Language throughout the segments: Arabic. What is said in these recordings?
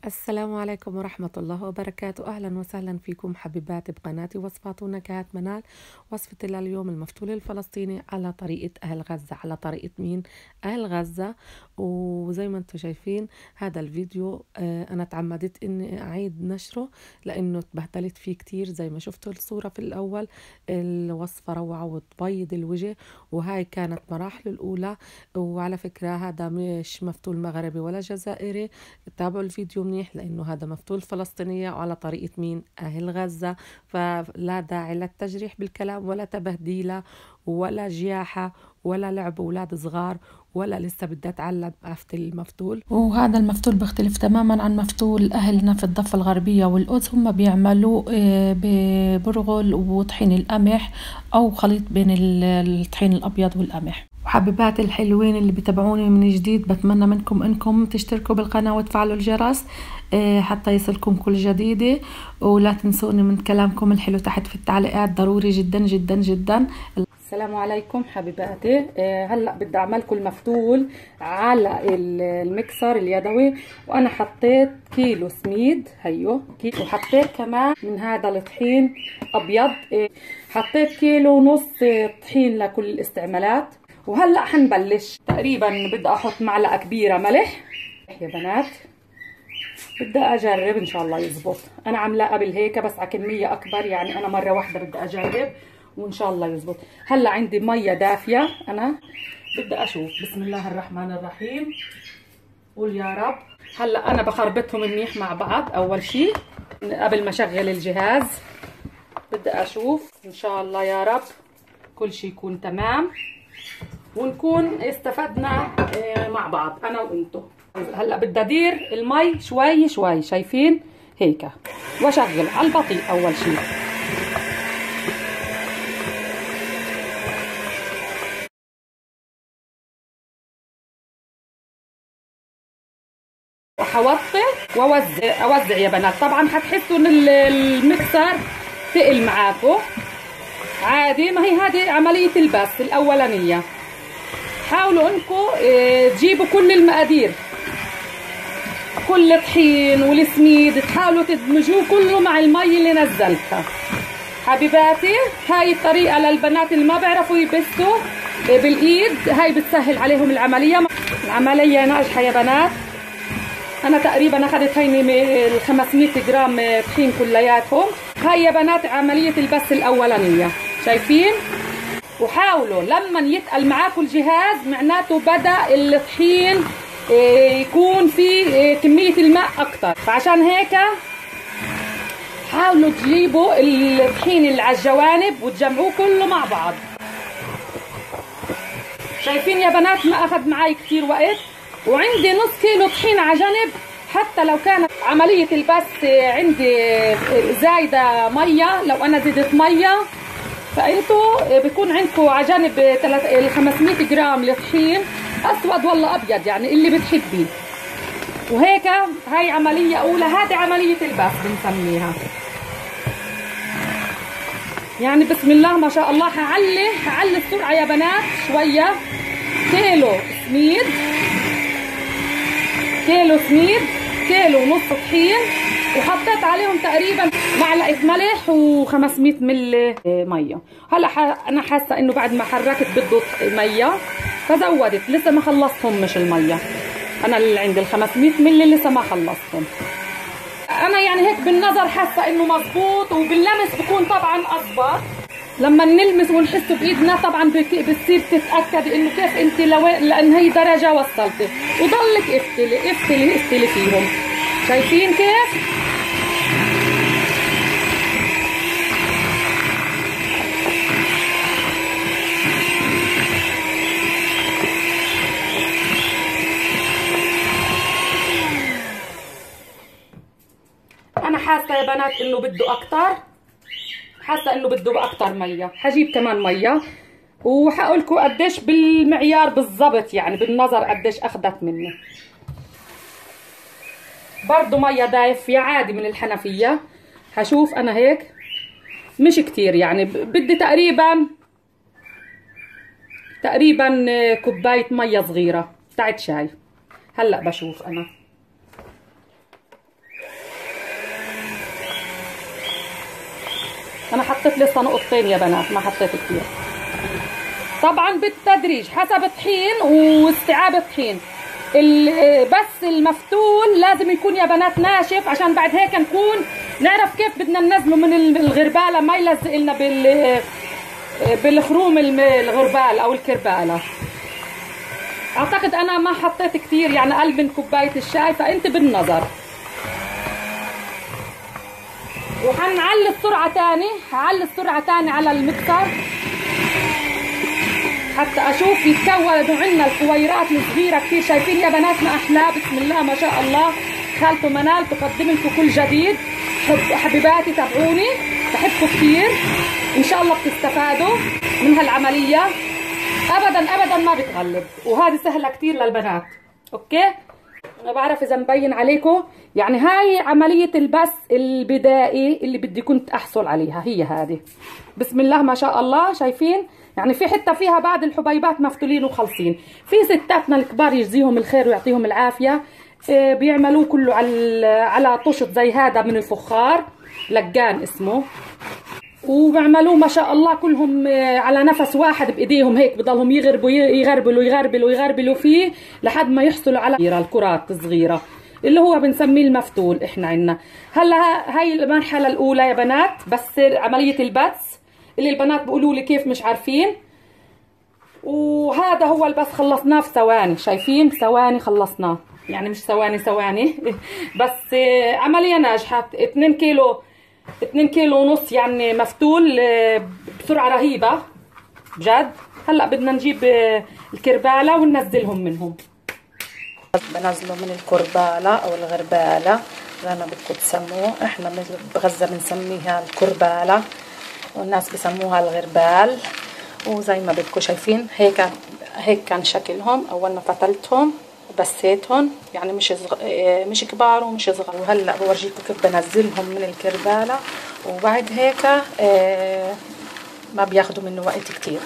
السلام عليكم ورحمة الله وبركاته. أهلا وسهلا فيكم حبيباتي بقناتي وصفات ونكهات منال. وصفة اليوم المفتول الفلسطيني على طريقة أهل غزة. على طريقة مين؟ أهل غزة. وزي ما انتم شايفين هذا الفيديو أنا تعمدت إني أعيد نشره لأنه تبهدلت فيه كتير. زي ما شفتوا الصورة في الأول، الوصفة روعة وتبيض الوجه، وهاي كانت مراحله الأولى. وعلى فكرة هذا مش مفتول مغربي ولا جزائري، تابعوا الفيديو منيح لأنه هذا مفتول فلسطينية وعلى طريقة مين؟ أهل غزة. فلا داعي للتجريح بالكلام ولا تبهديلة ولا جياحة ولا لعب أولاد صغار ولا لسه بدها تعلم عفة المفتول. وهذا المفتول بيختلف تماما عن مفتول أهلنا في الضفة الغربية والقدس. هم بيعملوا ببرغل وطحين القمح أو خليط بين الطحين الأبيض والقمح. وحبيباتي الحلوين اللي بتابعوني من جديد، بتمنى منكم انكم تشتركوا بالقناة وتفعلوا الجرس حتى يصلكم كل جديدة. ولا تنسوني من كلامكم الحلو تحت في التعليقات، ضروري جدا جدا جدا. السلام عليكم حبيباتي. هلا بدي اعمل لكم المفتول على المكسر اليدوي. وانا حطيت كيلو سميد هيو وحطيت كمان من هذا الطحين ابيض. حطيت كيلو ونص طحين لكل الاستعمالات. وهلا حنبلش. تقريبا بدي احط معلقه كبيره ملح يا بنات. بدي اجرب ان شاء الله يزبط. انا عاملاه قبل هيك بس على كميه اكبر، يعني انا مره واحده بدي اجرب وان شاء الله يزبط. هلا عندي ميه دافيه، انا بدي اشوف. بسم الله الرحمن الرحيم. قول يا رب. هلا انا بخربطهم منيح مع بعض اول شيء قبل ما اشغل الجهاز. بدي اشوف ان شاء الله يا رب كل شيء يكون تمام ونكون استفدنا مع بعض انا وانتم. هلا بدي ادير المي شوي شوي، شايفين هيك، واشغل على البطيء اول شيء. وحوطي اوزع يا بنات. طبعا حتحسوا ان المكسر ثقل معاكم عادي، ما هي هذه عمليه البس الاولانيه. حاولوا انكم تجيبوا كل المقادير، كل طحين والسميد تحاولوا تدمجوه كله مع المي اللي نزلتها. حبيباتي هاي الطريقه للبنات اللي ما بيعرفوا يبسوا بالايد، هاي بتسهل عليهم العمليه ناجحه يا بنات. انا تقريبا اخذت هيني ال 500 جرام طحين كلياتهم. هاي يا بنات عمليه البس الاولانيه، شايفين. وحاولوا لما يتقل معاكم الجهاز معناته بدا الطحين يكون في كميه الماء اكتر، فعشان هيك حاولوا تجيبوا الطحين اللي على الجوانب وتجمعوه كله مع بعض. شايفين يا بنات ما اخذ معي كثير وقت. وعندي نص كيلو طحين على جنب، حتى لو كانت عمليه البس عندي زايده ميه، لو انا زدت ميه فانتوا بيكون عندكم على جنب ال 500 جرام لطحين اسود ولا ابيض، يعني اللي بتحبيه. وهيك هاي عمليه اولى، هذه عمليه البس بنسميها. يعني بسم الله ما شاء الله. هعلي السرعه يا بنات شويه. كيلو سميد، كيلو ونص طحين، وحطيت عليهم تقريبا معلقه ملح و500 ملي ميه. هلا انا حاسه انه بعد ما حركت بده ميه فزودت. لسه ما خلصتهم مش الميه، انا اللي عندي ال 500 ملي لسه ما خلصتهم. انا يعني هيك بالنظر حاسه انه مظبوط، وباللمس بكون طبعا اضبط. لما نلمس ونحس بايدنا طبعا بتصير تتاكدي انه كيف انت لان هي درجه وصلتي. وضلك افتلي فيهم. شايفين كيف؟ انا حاسه يا بنات انه بده اكتر، حاسه انه بده اكتر ميه. حجيب كمان ميه وحقول لكم قديش بالمعيار بالضبط، يعني بالنظر قديش اخذت مني. برضو ميه دايفه عادي من الحنفيه. هشوف انا هيك مش كتير، يعني بدي تقريبا كوبايه ميه صغيره تاعت شاي. هلا بشوف انا انا حطيت لسه نقطتين يا بنات، ما حطيت كتير. طبعا بالتدريج حسب الطحين واستيعاب الطحين. بس المفتول لازم يكون يا بنات ناشف، عشان بعد هيك نكون نعرف كيف بدنا ننزله من الغرباله، ما يلزق لنا بالخروم الغربال او الكرباله. اعتقد انا ما حطيت كتير، يعني اقل من كوبايه الشاي، فانت بالنظر. وحنعلي السرعه تاني، هعلي السرعه تاني على المكسر حتى اشوف يتكونوا عندنا الكويرات الصغيره كثير. شايفين يا بنات ما احلاه، بسم الله ما شاء الله. خالته منال تقدم لكم كل جديد. حبيباتي تابعوني، بحبكم كثير، ان شاء الله بتستفادوا من هالعمليه. ابدا ابدا ما بتغلب، وهذه سهله كثير للبنات. اوكي، انا بعرف اذا مبين عليكم، يعني هاي عمليه البس البدائي اللي بدي كنت احصل عليها، هي هذه. بسم الله ما شاء الله. شايفين يعني في حته فيها بعض الحبيبات مفتولين وخلصين. في ستاتنا الكبار يجزيهم الخير ويعطيهم العافيه بيعملوه كله على طشت زي هذا من الفخار، لجان اسمه، وبيعملوه ما شاء الله كلهم على نفس واحد بايديهم هيك، بضلهم يغربلوا فيه لحد ما يحصلوا على الكرات الصغيره اللي هو بنسميه المفتول احنا عندنا. هلا هاي المرحله الاولى يا بنات، بس عمليه البث اللي البنات بيقولوا لي كيف مش عارفين. وهذا هو البث خلصناه في ثواني. شايفين ثواني خلصناه، يعني مش ثواني بس عمليه ناجحه. 2 كيلو ونص يعني مفتول بسرعه رهيبه بجد. هلا بدنا نجيب الكرباله وننزلهم منهم. بنزله من الكرباله او الغرباله زي ما بدكم تسموه. احنا بغزه بنسميها الكرباله والناس بسموها الغربال، وزي ما بدكم شايفين هيك كان شكلهم اول ما فتلتهم وبسيتهم، يعني مش كبار ومش صغار. وهلا بورجيكم كيف بنزلهم من الكرباله، وبعد هيك ما بياخدوا منه وقت كتير.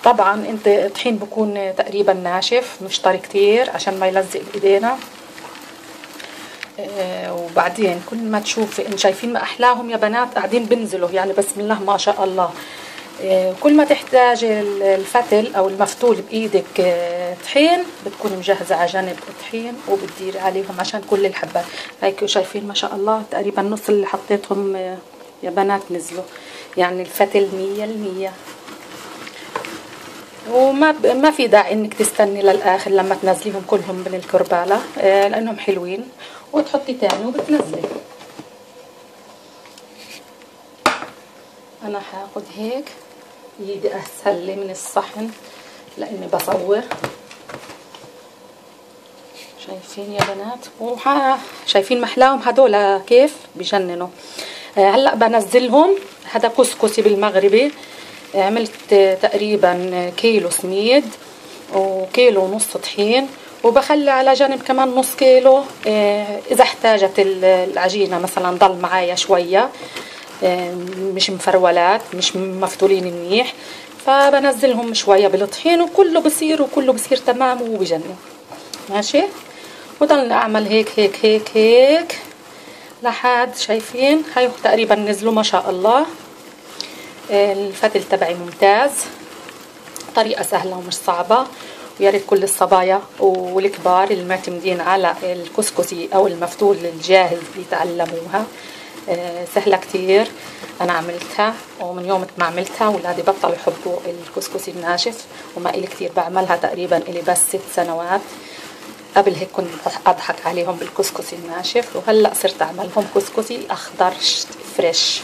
طبعا انت الطحين بكون تقريبا ناشف مش طري كتير عشان ما يلزق بايدينا. وبعدين كل ما تشوفي ان شايفين ما احلاهم يا بنات قاعدين بنزلوا، يعني بسم الله ما شاء الله. كل ما تحتاج الفتل او المفتول بايدك طحين بتكوني مجهزه على جنب طحين وبتديري عليهم عشان كل الحبات. هيك شايفين ما شاء الله تقريبا نص اللي حطيتهم يا بنات نزلوا، يعني الفتل 100%. وما في داعي انك تستني للاخر لما تنزليهم كلهم من الكرباله لانهم حلوين، وتحطي تاني وبتنزلي. انا هاخد هيك ايدي اسهل لي من الصحن لاني بصور. شايفين يا بنات؟ شايفين محلاهم هدول كيف بجننوا. هلا بنزلهم. هذا كسكسي بالمغربي، عملت تقريبا كيلو سميد وكيلو ونص طحين، وبخلي على جنب كمان نص كيلو اذا احتاجت العجينه مثلا ضل معايا شويه مش مفرولات مش مفتولين منيح، فبنزلهم شويه بالطحين وكله بصير تمام وبجنن. ماشي، وضلني اعمل هيك لحد شايفين هاي تقريبا نزلوا ما شاء الله. الفتل تبعي ممتاز، طريقه سهله ومش صعبه، ويا ريت كل الصبايا والكبار المعتمدين على الكسكسي او المفتول الجاهز يتعلموها. سهله كتير. انا عملتها، ومن يوم ما عملتها ولادي بطلوا يحبوا الكسكسي الناشف، وما إلي كتير بعملها، تقريبا إلي بس 6 سنوات. قبل هيك كنت اضحك عليهم بالكسكسي الناشف، وهلا صرت اعملهم كسكسي اخضر فريش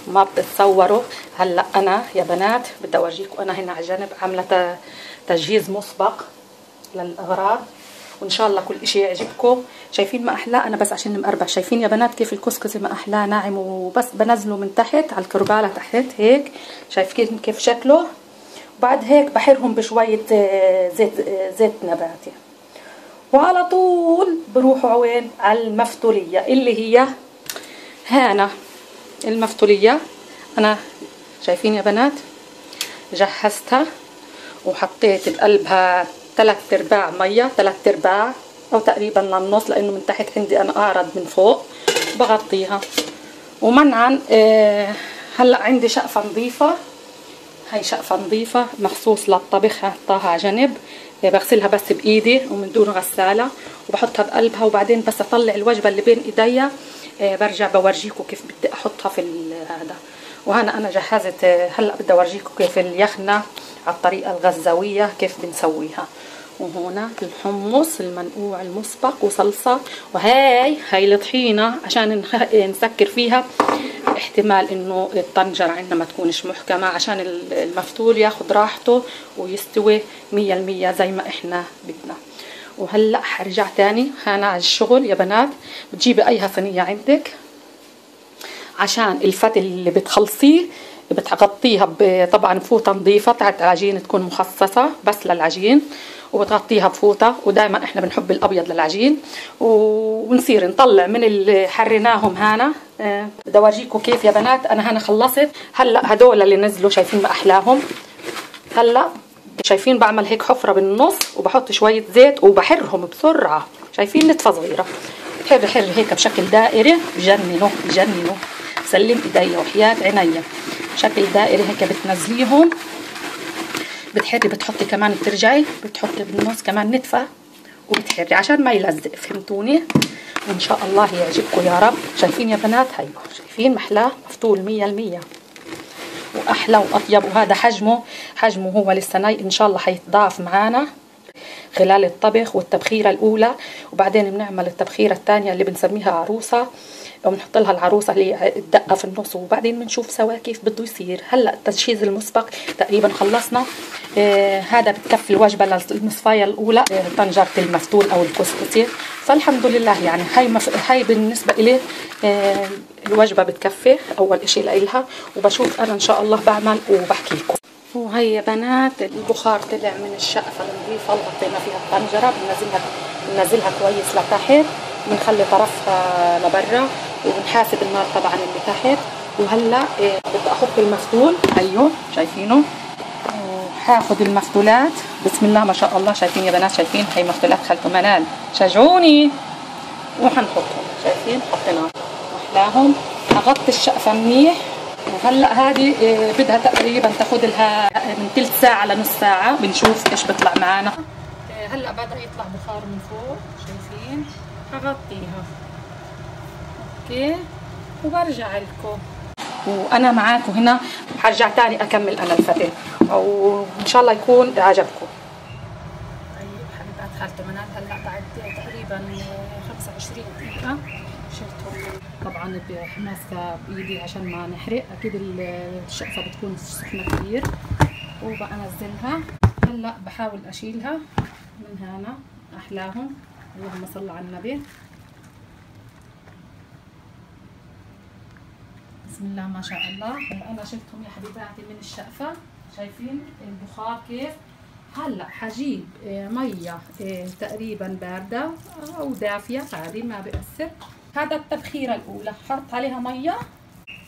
ما بتتصوروا. هلا انا يا بنات بدي اورجيكم، انا هنا على جنب عامله تجهيز مسبق للاغراض، وان شاء الله كل اشي يعجبكم. شايفين ما احلاه؟ انا بس عشان مقربع. شايفين يا بنات كيف الكسكسي ما احلاه ناعم، وبس بنزله من تحت على الكرباله تحت هيك. شايفين كيف شكله؟ وبعد هيك بحرهم بشويه زيت نباتي، وعلى طول بروحوا وين؟ على المفتوليه اللي هي هنا المفتوليه. انا شايفين يا بنات جهزتها وحطيت بقلبها 3/4 ميه، 3/4 او تقريبا للنص، لانه من تحت عندي انا اعرض من فوق. بغطيها ومنعا هلا عندي شقفة نظيفة، هاي شقفة نظيفة مخصوص للطبخ، حطاها على جنب. بغسلها بس بايدي ومن دون غسالة وبحطها بقلبها، وبعدين بس اطلع الوجبة اللي بين ايديا برجع بورجيكم كيف بدي احطها في هذا. وهنا انا جهزت، هلا بدي اورجيكم كيف اليخنة على الطريقة الغزاوية كيف بنسويها. وهنا الحمص المنقوع المسبق وصلصة، وهاي الطحينة عشان نسكر فيها احتمال انه الطنجرة عندنا ما تكونش محكمة، عشان المفتول ياخد راحته ويستوي 100% زي ما احنا بدنا. وهلأ حرجع تاني هنا على الشغل يا بنات. بتجيبي ايها صينية عندك، عشان الفتل اللي بتخلصيه بتغطيها طبعا بفوطة نظيفة تاعت عجين تكون مخصصة بس للعجين، وبتغطيها بفوطة. ودائما احنا بنحب الابيض للعجين. ونصير نطلع من اللي حريناهم هنا. بدي اورجيكم كيف يا بنات. انا هنا خلصت. هلا هدول اللي نزلوا شايفين ما احلاهم. هلا شايفين بعمل هيك حفرة بالنص وبحط شوية زيت وبحرهم بسرعة. شايفين نتفة صغيرة حر هيك بشكل دائري. بجننوا سلم ايديا وحياة عينيا. شكل دائري هيك بتنزليهم، بتحري، بتحطي كمان، بترجعي بتحطي بالنص كمان نتفة وبتحري عشان ما يلزق. فهمتوني؟ وان شاء الله يعجبكم يا رب. شايفين يا بنات؟ هيو شايفين محلاه مفتول 100% واحلى واطيب. وهذا حجمه هو لسه ناي. ان شاء الله حيتضاعف معانا خلال الطبخ والتبخيره الاولى، وبعدين بنعمل التبخيره الثانيه اللي بنسميها عروسه، وبنحط لها العروسه اللي الدقه في النص، وبعدين بنشوف سوا كيف بده يصير. هلا التجهيز المسبق تقريبا خلصنا. هذا بتكفي الوجبه للنصفايه الاولى، طنجره المفتول او الكسكسي. فالحمد لله يعني هاي بالنسبه إلي الوجبه بتكفي اول اشي لها. وبشوف انا ان شاء الله بعمل وبحكي لكم. وهي يا بنات البخار طلع من الشقفه النظيفه اللي حطينا فيها الطنجره. بننزلها كويس لتحت، بنخلي طرفها لبرا، وبنحاسب النار طبعا اللي تحت. وهلا بدي احط المفتول. ايوه شايفينه؟ وحاخد المفتولات. بسم الله ما شاء الله. شايفين يا بنات؟ شايفين؟ هي مفتولات خالته منال، شجعوني. وحنحطهم. شايفين؟ حطيناهم واحلاهم. اغطي الشقفه منيح. وهلا هذه بدها تقريبا تاخذ لها من ثلث ساعه لنص ساعه. بنشوف ايش بيطلع معنا. هلا بدا يطلع بخار من فوق. شايفين؟ هغطيها اوكي وبرجع لكم. وانا معاكم هنا حرجع تاني اكمل انا الفتة، وان شاء الله يكون عجبكم. طيب حبيبات خالته منال، هلا بعد تقريبا 25 دقيقه شلتهم. طبعا ماسكه بايدي عشان ما نحرق. اكيد الشقفه بتكون سخنه كثير. وبنزلها. هلا بحاول اشيلها من هنا. احلاهم. اللهم صل على النبي. بسم الله ما شاء الله. انا شلتهم يا حبيباتي من الشقفه. شايفين البخار كيف؟ هلا حجيب ميه تقريبا بارده او دافيه عادي ما بيأثر. هذا التبخيره الاولى. حط عليها ميه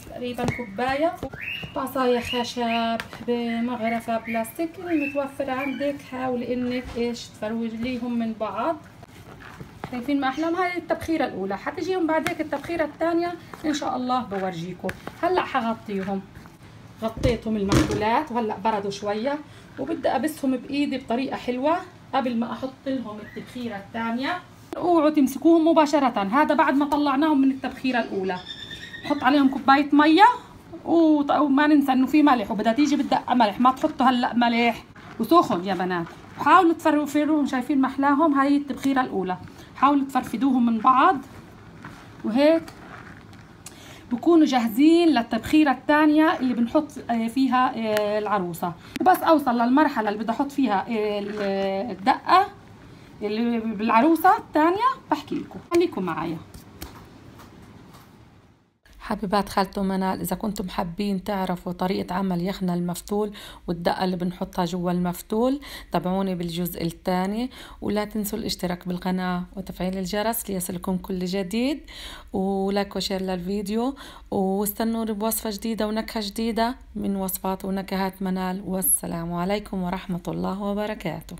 تقريبا كوبايه. طاسايه خشب بمغرفه بلاستيك المتوفره عندك. حاولي انك تفروليهم من بعض. شايفين ما احلاهم؟ هاي التبخيره الاولى. حتجيهم بعد هيك التبخيره الثانيه ان شاء الله بورجيكم. هلا حغطيهم. غطيتهم المفتولات وهلا بردوا شويه، وبدي ابسهم بايدي بطريقه حلوه قبل ما احط لهم التبخيره الثانيه. اوعوا تمسكوهم مباشره. هذا بعد ما طلعناهم من التبخيره الاولى. نحط عليهم كوبايه ميه، وما ننسى انه في ملح، وبدها تيجي بدها ملح. ما تحطوا هلا ملح وسخن يا بنات. حاولوا تفرفروهم. شايفين محلاهم؟ هاي التبخيره الاولى. حاولوا تفرفدوهم من بعض وهيك بكونوا جاهزين للتبخيره الثانيه اللي بنحط فيها العروسه. وبس اوصل للمرحله اللي بدي احط فيها الدقه اللي بالعروسه الثانيه بحكي لكم. خليكم معايا حبيبات خالته منال. إذا كنتم حابين تعرفوا طريقة عمل يخنة المفتول والدقة اللي بنحطها جوا المفتول، تابعوني بالجزء الثاني. ولا تنسوا الاشتراك بالقناة وتفعيل الجرس ليصلكم كل جديد، ولايك وشير للفيديو. واستنوني بوصفة جديدة ونكهة جديدة من وصفات ونكهات منال. والسلام عليكم ورحمة الله وبركاته.